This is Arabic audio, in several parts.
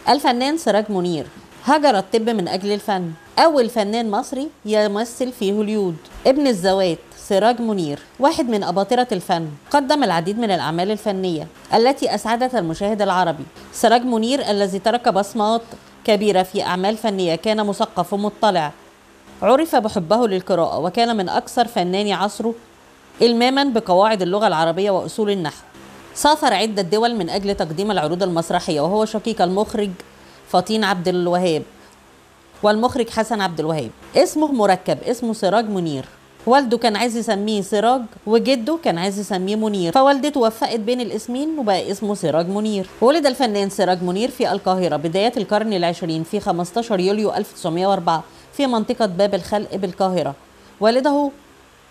الفنان سراج منير هجر الطب من أجل الفن. أول فنان مصري يمثل في هوليود. ابن الزوات سراج منير واحد من أباطرة الفن، قدم العديد من الأعمال الفنية التي أسعدت المشاهد العربي. سراج منير الذي ترك بصمات كبيرة في أعمال فنية كان مثقف ومطلع، عرف بحبه للقراءة، وكان من أكثر فناني عصره إلماما بقواعد اللغة العربية وأصول النحو. سافر عدة دول من أجل تقديم العروض المسرحية، وهو شقيق المخرج فطين عبد الوهاب والمخرج حسن عبد الوهاب. اسمه مركب، اسمه سراج منير. والده كان عايز يسميه سراج، وجده كان عايز يسميه منير، فوالدته وفقت بين الاسمين وبقى اسمه سراج منير. ولد الفنان سراج منير في القاهرة بداية القرن العشرين في 15 يوليو 1904 في منطقة باب الخلق بالقاهرة. والده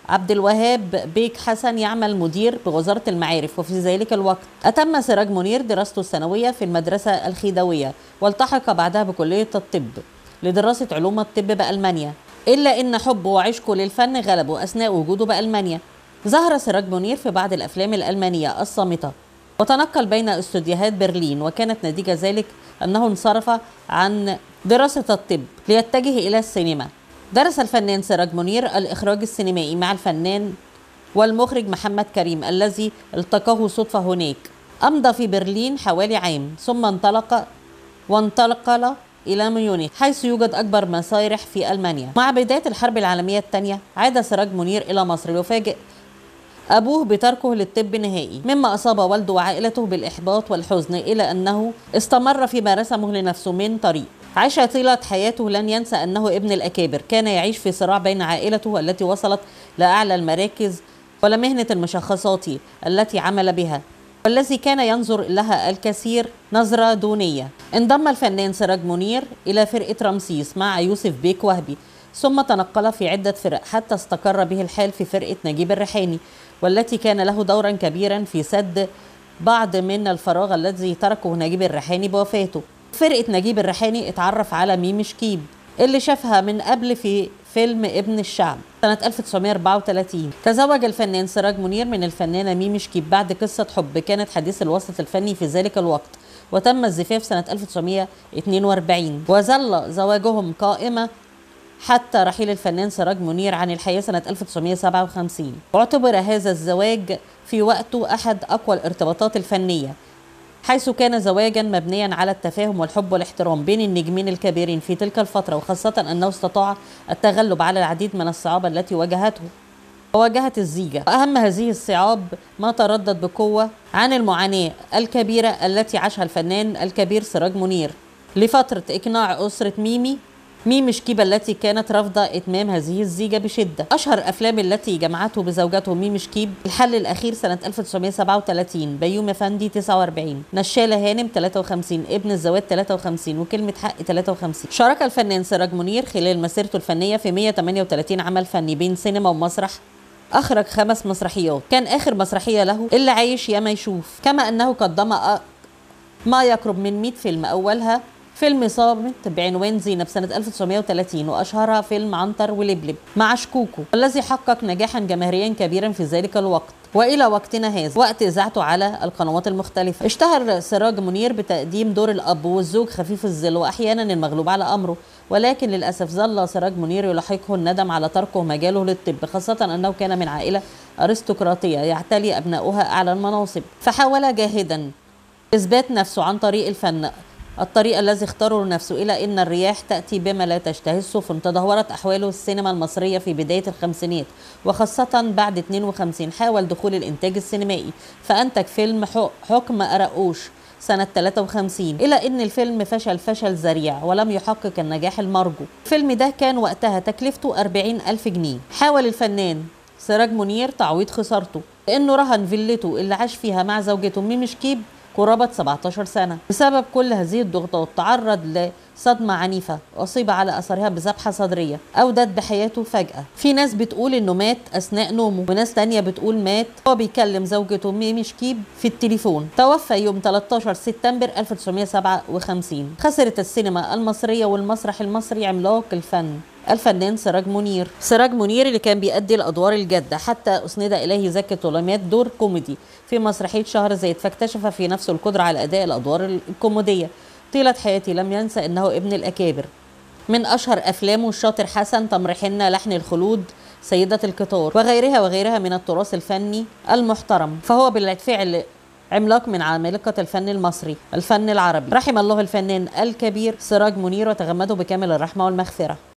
عبد الوهاب بيك حسن يعمل مدير بوزارة المعارف، وفي ذلك الوقت أتم سراج منير دراسته الثانوية في المدرسة الخيدوية، والتحق بعدها بكلية الطب لدراسة علوم الطب بألمانيا، إلا إن حبه وعشقه للفن غلبه أثناء وجوده بألمانيا. ظهر سراج منير في بعض الأفلام الألمانية الصامتة، وتنقل بين استوديوهات برلين، وكانت نتيجة ذلك أنه انصرف عن دراسة الطب ليتجه إلى السينما. درس الفنان سراج منير الإخراج السينمائي مع الفنان والمخرج محمد كريم الذي التقاه صدفة هناك. أمضى في برلين حوالي عام، ثم وانتقل إلى ميونخ حيث يوجد أكبر مسارح في ألمانيا. مع بداية الحرب العالمية الثانية عاد سراج منير إلى مصر، وفاجئ أبوه بتركه للطب نهائي، مما أصاب والده وعائلته بالإحباط والحزن، إلى أنه استمر فيما رسمه لنفسه من طريق. عاش طيلة حياته لن ينسى أنه ابن الأكابر، كان يعيش في صراع بين عائلته التي وصلت لأعلى المراكز ولمهنة المشخصات التي عمل بها، والذي كان ينظر لها الكثير نظرة دونية. انضم الفنان سراج منير إلى فرقة رمسيس مع يوسف بيك وهبي، ثم تنقل في عدة فرق حتى استقر به الحال في فرقة نجيب الريحاني، والتي كان له دورا كبيرا في سد بعض من الفراغ الذي تركه نجيب الريحاني بوفاته. فرقة نجيب الريحاني اتعرف على ميمي شكيب اللي شافها من قبل في فيلم ابن الشعب سنة 1934. تزوج الفنان سراج منير من الفنانة ميمي شكيب بعد قصة حب كانت حديث الوسط الفني في ذلك الوقت، وتم الزفاف سنة 1942، وظل زواجهم قائمة حتى رحيل الفنان سراج منير عن الحياة سنة 1957. واعتبر هذا الزواج في وقته أحد أقوى الارتباطات الفنية، حيث كان زواجا مبنيا على التفاهم والحب والاحترام بين النجمين الكبيرين في تلك الفترة، وخاصة أنه استطاع التغلب على العديد من الصعاب التي واجهت الزيجة. وأهم هذه الصعاب ما تردد بقوة عن المعاناة الكبيرة التي عاشها الفنان الكبير سراج منير لفترة إقناع أسرة ميمي شكيب التي كانت رافضة إتمام هذه الزيجة بشدة. أشهر الأفلام التي جمعته بزوجته ميمي شكيب: الحل الأخير سنة 1937، بيومي أفندي 49، نشالة هانم 53، ابن الزوات 53، وكلمة حق 53. شارك الفنان سراج منير خلال مسيرته الفنية في 138 عمل فني بين سينما ومسرح. أخرج 5 مسرحيات، كان آخر مسرحية له اللي عايش يا ما يشوف، كما أنه قدم ما يقرب من 100 فيلم، أولها فيلم صامت بعنوان زينب سنة 1930، وأشهرها فيلم عنتر ولبلب مع شكوكو الذي حقق نجاحا جماهيريا كبيرا في ذلك الوقت وإلى وقتنا هذا وقت إذاعته على القنوات المختلفة. اشتهر سراج منير بتقديم دور الأب والزوج خفيف الظل وأحيانا المغلوب على أمره، ولكن للأسف ظل سراج منير يلاحقه الندم على تركه مجاله للطب، خاصة أنه كان من عائلة أرستقراطية يعتلي أبناؤها أعلى المناصب، فحاول جاهدا إثبات نفسه عن طريق الفن، الطريق الذي اختاره لنفسه، إلى أن الرياح تأتي بما لا تشتهي السفن. تدهورت أحواله السينما المصرية في بداية الخمسينات، وخاصة بعد 52 حاول دخول الإنتاج السينمائي، فأنتج فيلم حكم أرقوش سنة 53، إلى أن الفيلم فشل ذريع ولم يحقق النجاح المرجو. الفيلم ده كان وقتها تكلفته 40,000 جنيه. حاول الفنان سراج منير تعويض خسارته لأنه رهن فيلته اللي عاش فيها مع زوجته ميمي شكيب قرابة 17 سنة. بسبب كل هذه الضغوطات تعرض لصدمة عنيفة، أصيب على أثرها بذبحة صدرية أودت بحياته فجأة. في ناس بتقول إنه مات أثناء نومه، وناس تانية بتقول مات وهو بيكلم زوجته ميمي شكيب في التليفون. توفى يوم 13 سبتمبر 1957. خسرت السينما المصرية والمسرح المصري عملاق الفن الفنان سراج منير اللي كان بيأدي الأدوار الجادة، حتى أسند إليه زكي طولمات دور كوميدي في مسرحية شهرزاد، فاكتشف في نفسه القدرة على أداء الأدوار الكوميدية، طيلة حياته لم ينسى أنه ابن الأكابر. من أشهر أفلامه الشاطر حسن، تمر حنة، لحن الخلود، سيدة القطار، وغيرها من التراث الفني المحترم. فهو بالفعل عملاق من عمالقة الفن المصري، الفن العربي. رحم الله الفنان الكبير سراج منير وتغمده بكامل الرحمة والمغفرة.